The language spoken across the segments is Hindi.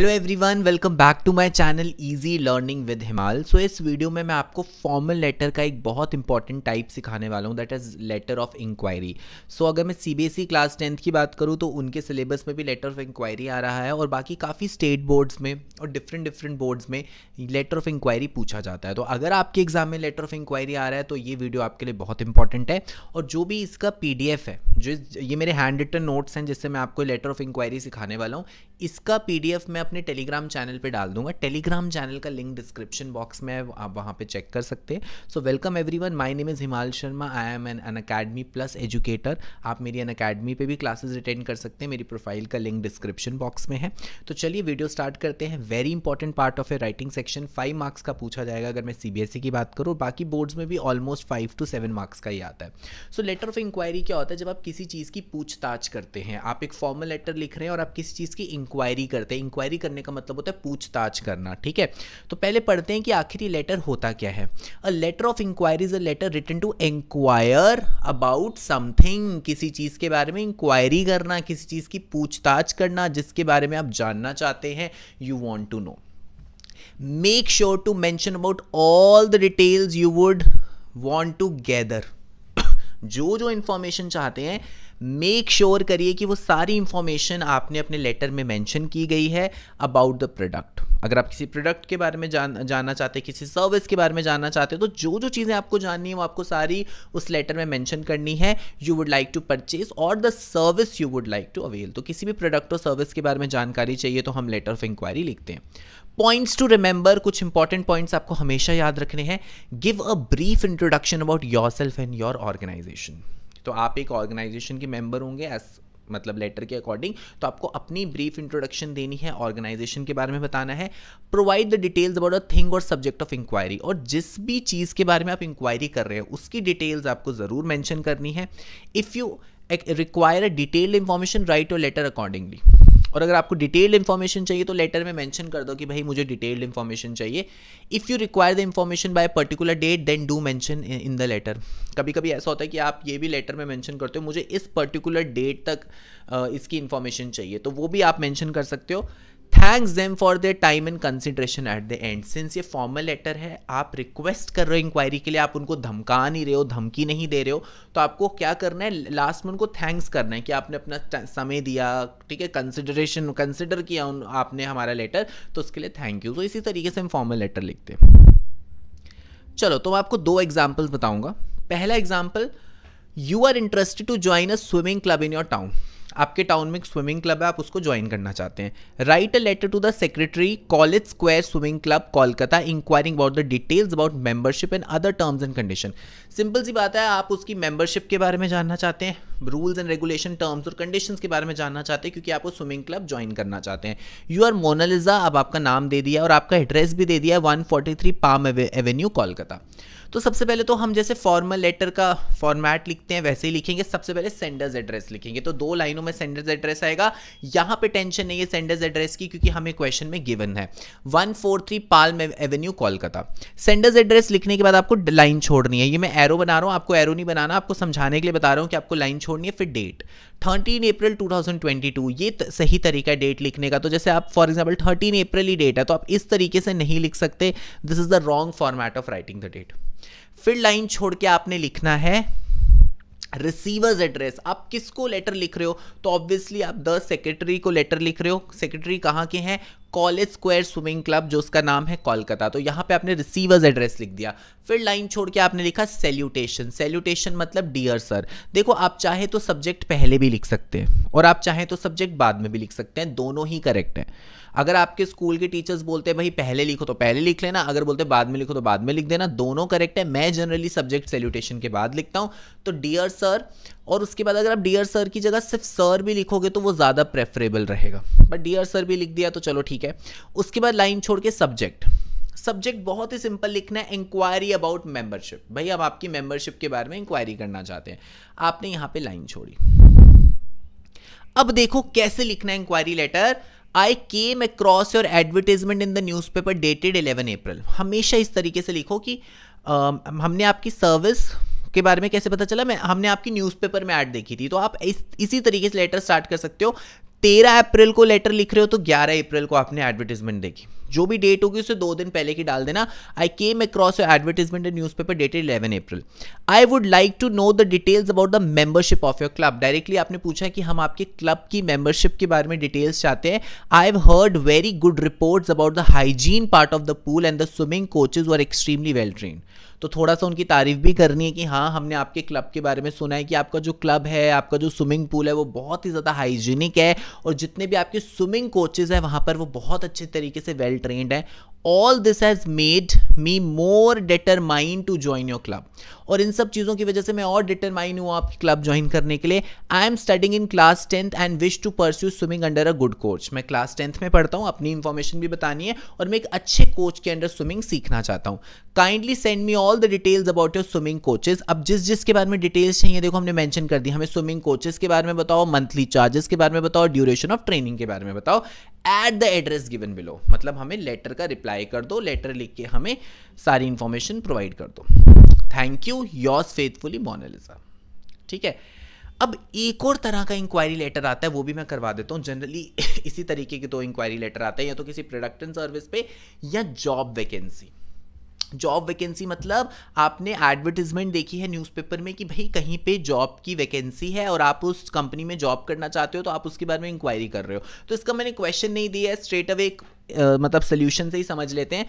Hello everyone, welcome back to my channel easy learning with Himal. So इस वीडियो में मैं आपको फॉर्मल लेटर का एक बहुत इंपॉर्टेंट टाइप सिखाने वाला हूँ, that is letter of inquiry. So अगर मैं सीबीएसई क्लास 10th की बात करूँ तो उनके सिलेबस में भी लेटर ऑफ इंक्वायरी आ रहा है और बाकी काफ़ी स्टेट बोर्ड्स में और डिफरेंट बोर्ड्स में लेटर ऑफ इंक्वायरी पूछा जाता है। तो अगर आपके एग्जाम में लेटर ऑफ इंक्वायरी आ रहा है तो ये वीडियो आपके लिए बहुत इंपॉर्टेंट है। और जो भी इसका PDF है, जो ये मेरे हैंड रिटन नोट्स हैं जिससे मैं आपको लेटर ऑफ इंक्वायरी सिखाने वाला हूँ, इसका PDF मैं अपने टेलीग्राम चैनल पे डाल दूंगा। टेलीग्राम चैनल का लिंक डिस्क्रिप्शन बॉक्स में है, आप वहाँ पे चेक कर सकते हैं। So welcome everyone, my name is Himal Sharma, I am an Unacademy plus educator. आप मेरी अनअकैडमी पे भी क्लासेस अटेंड कर सकते हैं, मेरी प्रोफाइल का लिंक डिस्क्रिप्शन बॉक्स में है। तो चलिए वीडियो स्टार्ट करते हैं। Very important part of A writing section, 5 marks का पूछा जाएगा अगर मैं CBSE की बात करूँ। बाकी बोर्ड्स में भी ऑलमोस्ट 5 to 7 मार्क्स का ही आता है। सो लेटर ऑफ इंक्वायरी क्या होता है? जब आप किसी चीज़ की पूछताछ करते हैं, आप एक फॉर्मल लेटर लिख रहे हैं और आप किसी चीज़ की इंक्वायरी करते हैं। इंक्वायरी करने का मतलब होता है पूछताछ करना, ठीक है। तो पहले पढ़ते हैं कि आखिर ये लेटर होता क्या है। A letter of inquiry is a letter written to inquire about something. किसी चीज़ के बारे में इंक्वायरी करना, किसी चीज़ की पूछताछ करना जिसके बारे में आप जानना चाहते हैं, you want to know. Make sure to mention about all the details you would want to gather. जो इंफॉर्मेशन चाहते हैं मेक श्योर करिए कि वो सारी इंफॉर्मेशन आपने अपने लेटर में मेंशन की गई है अबाउट द प्रोडक्ट। अगर आप किसी प्रोडक्ट के बारे में जानना चाहते हैं, किसी सर्विस के बारे में जानना चाहते हैं, तो जो चीज़ें आपको जाननी है वो आपको सारी उस लेटर में मेंशन करनी है। You would like to purchase or the service you would like to avail. तो किसी भी प्रोडक्ट और सर्विस के बारे में जानकारी चाहिए तो हम लेटर ऑफ इंक्वायरी लिखते हैं। पॉइंट्स टू रिमेंबर, कुछ इंपॉर्टेंट पॉइंट्स आपको हमेशा याद रखने हैं। Give a brief introduction about yourself and your organisation. तो आप एक ऑर्गेनाइजेशन के मेंबर होंगे मतलब लेटर के अकॉर्डिंग, तो आपको अपनी ब्रीफ इंट्रोडक्शन देनी है, ऑर्गेनाइजेशन के बारे में बताना है। Provide the details about a thing और सब्जेक्ट ऑफ इंक्वायरी। और जिस भी चीज़ के बारे में आप इंक्वायरी कर रहे हैं उसकी डिटेल्स आपको ज़रूर मेंशन करनी है। If you require a detailed information write your letter accordingly. और अगर आपको डिटेल्ड इन्फॉर्मेशन चाहिए तो लेटर में मेंशन कर दो कि भाई मुझे डिटेल्ड इन्फॉर्मेशन चाहिए। If you require the information by particular date then do mention in the letter. कभी कभी ऐसा होता है कि आप ये भी लेटर में मेंशन करते हो मुझे इस पर्टिकुलर डेट तक इसकी इन्फॉर्मेशन चाहिए, तो वो भी आप मेंशन कर सकते हो। Thanks them for their time and consideration at the end. Since ये फॉर्मल लेटर है, आप रिक्वेस्ट कर रहे हो इंक्वायरी के लिए, आप उनको धमका नहीं रहे हो, धमकी नहीं दे रहे हो, तो आपको क्या करना है, लास्ट में उनको थैंक्स करना है कि आपने अपना समय दिया, ठीक है, कंसिडर किया आपने हमारा लेटर, तो उसके लिए थैंक यू। तो इसी तरीके से हम फॉर्मल लेटर लिखते हैं। चलो, तो मैं आपको 2 एग्जाम्पल्स बताऊंगा। पहला example, you are interested to join a swimming club in your town. आपके टाउन में एक स्विमिंग क्लब है, आप उसको ज्वाइन करना चाहते हैं। Write a letter to the secretary college square swimming club Kolkata inquiring about the details about membership and other terms and condition. Simple सी बात है, आप उसकी मेंबरशिप के बारे में जानना चाहते हैं, रूल्स एंड रेगुलेशन, टर्म्स और कंडीशंस के बारे में जानना चाहते हैं, क्योंकि आप वो स्विमिंग क्लब ज्वाइन करना चाहते हैं। यू आर मोनालिसा, अब आपका नाम दे दिया और आपका एड्रेस भी दे दिया है, 143 पाम एवेन्यू कोलकाता। तो सबसे पहले तो हम जैसे फॉर्मल लेटर का फॉर्मेट लिखते हैं वैसे ही लिखेंगे। सबसे पहले सेंडर्स एड्रेस लिखेंगे, तो 2 लाइनों में सेंडर्स एड्रेस आएगा। यहाँ पे टेंशन नहीं है सेंडर्स एड्रेस की, क्योंकि हमें क्वेश्चन में गिवन है 143 palm Avenue Kolkata. Sender's address लिखने के बाद आपको लाइन छोड़नी है। ये मैं एरो बना रहा हूँ, आपको एरो नहीं बनाना, आपको समझाने के लिए बता रहा हूँ कि आपको लाइन छोड़नी है। फिर डेट 13 अप्रैल 2022, ये सही तरीका है डेट लिखने का। तो जैसे आप फॉर एग्जाम्पल 13 अप्रैल ही डेट है, तो आप इस तरीके से नहीं लिख सकते, this is the wrong format of writing the date. फिर लाइन छोड़ के आपने लिखना है रिसीवर्स एड्रेस। आप किसको लेटर लिख रहे हो? तो ऑब्वियसली आप द सेक्रेटरी को लेटर लिख रहे हो। सेक्रेटरी कहाँ के हैं? कॉलेज स्क्वायर स्विमिंग क्लब, जो उसका नाम है कोलकाता। तो यहाँ पे आपने रिसीवर्स एड्रेस लिख दिया। फिर लाइन छोड़ के आपने लिखा सैल्यूटेशन। सैल्यूटेशन मतलब डियर सर। देखो, आप चाहे तो सब्जेक्ट पहले भी लिख सकते हैं और आप चाहे तो सब्जेक्ट बाद में भी लिख सकते हैं, दोनों ही करेक्ट है। अगर आपके स्कूल के टीचर्स बोलते हैं भाई पहले लिखो तो पहले लिख लेना, अगर बोलते हैं बाद में लिखो तो बाद में लिख देना, दोनों करेक्ट है। मैं जनरली सब्जेक्ट सैल्यूटेशन के बाद लिखता हूँ, तो डियर सर, और उसके बाद अगर आप डियर सर की जगह सिर्फ सर भी लिखोगे तो वो ज़्यादा प्रेफरेबल रहेगा, बट डियर सर भी लिख दिया तो चलो ठीक है। उसके बाद लाइन छोड़ के सब्जेक्ट बहुत ही सिंपल लिखना है, इंक्वायरी अबाउट मेंबरशिप। भाई हम आपकी मेंबरशिप के बारे में इंक्वायरी करना चाहते हैं, आपने यहां पे लाइन छोड़ी। अब देखो कैसे लिखना है inquiry letter. I came across your advertisement in the newspaper dated 11 April. हमेशा इस तरीके से लिखो कि हमने आपकी सर्विस के बारे में कैसे पता चला, हमने आपकी न्यूज़पेपर में ऐड देखी थी। तो आप इसी तरीके से लेटर स्टार्ट कर सकते हो। 13 अप्रैल को लेटर लिख रहे हो तो 11 अप्रैल को आपने एडवर्टीजमेंट देखी, जो भी डेट होगी उसे 2 दिन पहले की डाल देना। I came across your advertisement in newspaper dated 11 April. I would like to know the details about the membership of your club. Directly आपने पूछा कि हम आपके क्लब की मेंबरशिप के बारे में डिटेल्स चाहते हैं। I have heard very good reports about the hygiene part of the pool and the swimming coaches were extremely well trained. तो थोड़ा सा उनकी तारीफ भी करनी है कि हाँ, हमने आपके क्लब के बारे में सुना है कि आपका जो क्लब है, आपका जो स्विमिंग पूल है वो बहुत ही ज़्यादा हाइजीनिक है, और जितने भी आपके स्विमिंग कोचेज़ हैं वहाँ पर वो बहुत अच्छे तरीके से वेल ट्रेंड है। All this has made me more determined to join your club. और इन सब चीज़ों की वजह से मैं और डिटरमाइन हूँ आपकी क्लब ज्वाइन करने के लिए। I am studying in class 10th and wish to pursue swimming under a good coach. मैं क्लास 10th में पढ़ता हूँ, अपनी इन्फॉर्मेशन भी बतानी है, और मैं एक अच्छे कोच के अंडर स्विमिंग सीखना चाहता हूँ। Kindly send me all the details about your swimming coaches. अब जिस के बारे में डिटेल्स चाहिए देखो हमने मेंशन कर दी। हमें स्विमिंग कोचेज के बारे में बताओ, मंथली चार्जेस के बारे में बताओ, ड्यूरेशन ऑफ ट्रेनिंग के बारे में बताओ, at the address given below. मतलब हमें लेटर का रिप्लाई कर दो, लेटर लिख के हमें सारी इंफॉर्मेशन प्रोवाइड कर दो। Thank you, yours faithfully Monalisa. ठीक है, अब एक और तरह का इंक्वायरी लेटर आता है, वो भी मैं करवा देता हूँ। जनरली इसी तरीके के 2 इंक्वायरी लेटर आते हैं, या तो किसी प्रोडक्ट एंड सर्विस पे या जॉब वैकेंसी। जॉब वैकेंसी मतलब आपने एडवर्टीजमेंट देखी है न्यूज़पेपर में कि भाई कहीं पे जॉब की वैकेंसी है और आप उस कंपनी में जॉब करना चाहते हो, तो आप उसके बारे में इंक्वायरी कर रहे हो। तो इसका मैंने क्वेश्चन नहीं दिया है, स्ट्रेट अवे एक मतलब सोल्यूशन से ही समझ लेते हैं।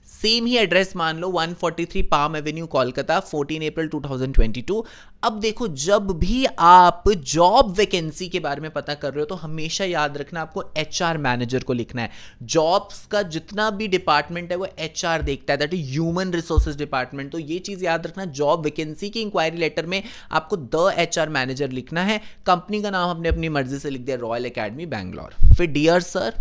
सेम ही एड्रेस मान लो 143 पाम एवेन्यू कोलकाता, 14 अप्रैल 2022। अब देखो, जब भी आप जॉब वैकेंसी के बारे में पता कर रहे हो तो हमेशा याद रखना आपको एचआर मैनेजर को लिखना है। जॉब्स का जितना भी डिपार्टमेंट है वो एचआर देखता है, that is human resources department. तो ये चीज़ याद रखना, जॉब वैकेंसी की इंक्वायरी लेटर में आपको द एचआर मैनेजर लिखना है। कंपनी का नाम हमने अपनी मर्जी से लिख दिया, रॉयल एकेडमी बैंगलोर। फिर डियर सर,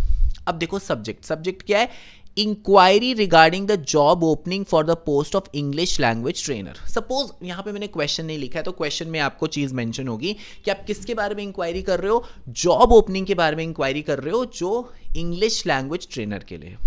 अब देखो सब्जेक्ट क्या है, inquiry regarding the job opening for the post of English language trainer. Suppose यहाँ पे मैंने क्वेश्चन नहीं लिखा है, तो क्वेश्चन में आपको चीज मेंशन होगी कि आप किसके बारे में इंक्वायरी कर रहे हो, जॉब ओपनिंग के बारे में इंक्वायरी कर रहे हो जो इंग्लिश लैंग्वेज ट्रेनर के लिए।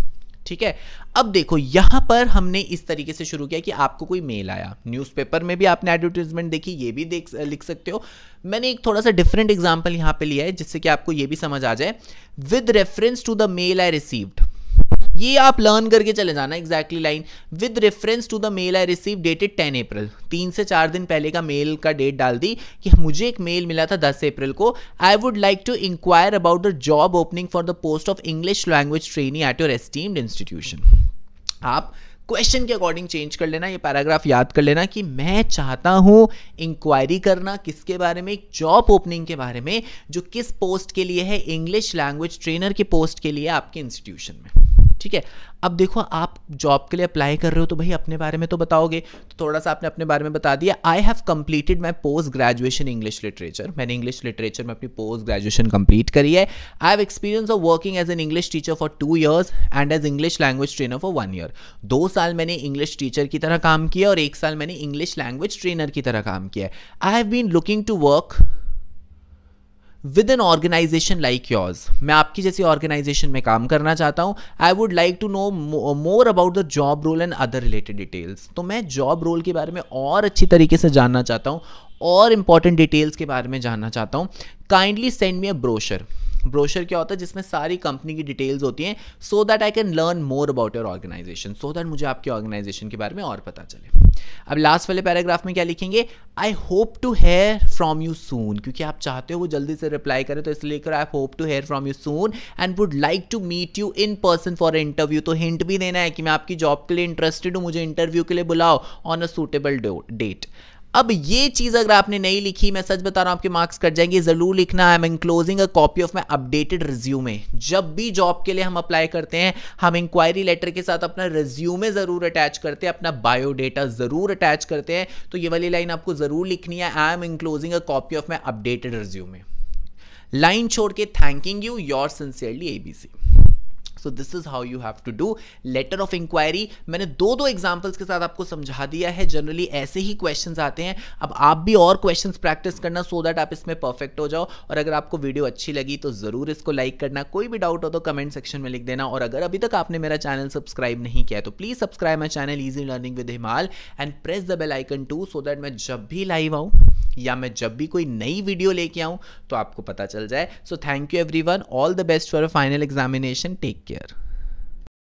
ठीक है, अब देखो यहां पर हमने इस तरीके से शुरू किया कि आपको कोई मेल आया, न्यूज़पेपर में भी आपने एडवर्टीजमेंट देखी, ये भी लिख सकते हो। मैंने एक थोड़ा सा डिफरेंट एग्जांपल यहां पे लिया है जिससे कि आपको ये भी समझ आ जाए। With reference to the mail I received, ये आप लर्न करके चले जाना exactly line. With reference to the mail I receive dated 10 April, 3 से 4 दिन पहले का मेल का डेट डाल दी कि मुझे एक मेल मिला था 10 अप्रैल को। I would like to inquire about the job opening for the post of English language trainee at your esteemed institution. आप क्वेश्चन के अकॉर्डिंग चेंज कर लेना, ये पैराग्राफ याद कर लेना कि मैं चाहता हूं इंक्वायरी करना किसके बारे में, एक जॉब ओपनिंग के बारे में जो किस पोस्ट के लिए है, इंग्लिश लैंग्वेज ट्रेनर के पोस्ट के लिए आपके इंस्टीट्यूशन में। ठीक है, अब देखो आप जॉब के लिए अप्लाई कर रहे हो तो भाई अपने बारे में तो बताओगे, तो थोड़ा सा आपने अपने बारे में बता दिया। I have completed my post graduation English literature, मैंने इंग्लिश लिटरेचर में अपनी पोस्ट ग्रेजुएशन कंप्लीट करी है। I have experience of working as an English teacher for 2 years and as English language trainer for 1 year। 2 साल मैंने इंग्लिश टीचर की तरह काम किया और 1 साल मैंने इंग्लिश लैंग्वेज ट्रेनर की तरह काम किया है। I have been looking to work with an organisation like yours, मैं आपकी जैसी ऑर्गेनाइजेशन में काम करना चाहता हूँ। I would like to know more about the job role and other related details, तो मैं जॉब रोल के बारे में और अच्छी तरीके से जानना चाहता हूँ और इंपॉर्टेंट डिटेल्स के बारे में जानना चाहता हूँ। काइंडली सेंड मी अ ब्रोशर। ब्रोशर क्या होता है, जिसमें सारी कंपनी की डिटेल्स होती हैं, so that I can learn more about your organisation, so that मुझे आपके ऑर्गेनाइजेशन के बारे में और पता चले। अब लास्ट वाले पैराग्राफ में क्या लिखेंगे, I hope to hear from you soon, क्योंकि आप चाहते हो वो जल्दी से रिप्लाई करें, तो इसलिए लिख रहा है I hope to hear from you soon and would like to meet you in person for interview. तो हिंट भी देना है कि मैं आपकी जॉब के लिए इंटरेस्टेड हूँ, मुझे इंटरव्यू के लिए बुलाओ ऑन अ सूटेबल डेट। अब ये चीज अगर आपने नहीं लिखी, मैं सच बता रहा हूं आपके मार्क्स कट जाएंगे। जरूर लिखना है, I am enclosing a copy of my updated resume. जब भी जॉब के लिए हम अप्लाई करते हैं, हम इंक्वायरी लेटर के साथ अपना रिज्यूमे जरूर अटैच करते हैं, अपना बायोडेटा जरूर अटैच करते हैं। तो ये वाली लाइन आपको जरूर लिखनी है, I am enclosing a copy of my updated resume. Line छोड़ के thanking you, your sincerely ABC। So this is how you have to do letter of inquiry. मैंने 2 एग्जांपल्स के साथ आपको समझा दिया है। जनरली ऐसे ही क्वेश्चंस आते हैं। अब आप भी और क्वेश्चंस प्रैक्टिस करना सो दैट आप इसमें परफेक्ट हो जाओ। और अगर आपको वीडियो अच्छी लगी तो जरूर इसको लाइक करना। कोई भी डाउट हो तो कमेंट सेक्शन में लिख देना। और अगर अभी तक आपने मेरा चैनल सब्सक्राइब नहीं किया है तो please subscribe my channel easy learning with Himal and press the bell icon too, so that मैं जब भी लाइव आऊँ या मैं जब भी कोई नई वीडियो लेके आऊँ तो आपको पता चल जाए। So thank you everyone, all the best for a final examination, take care.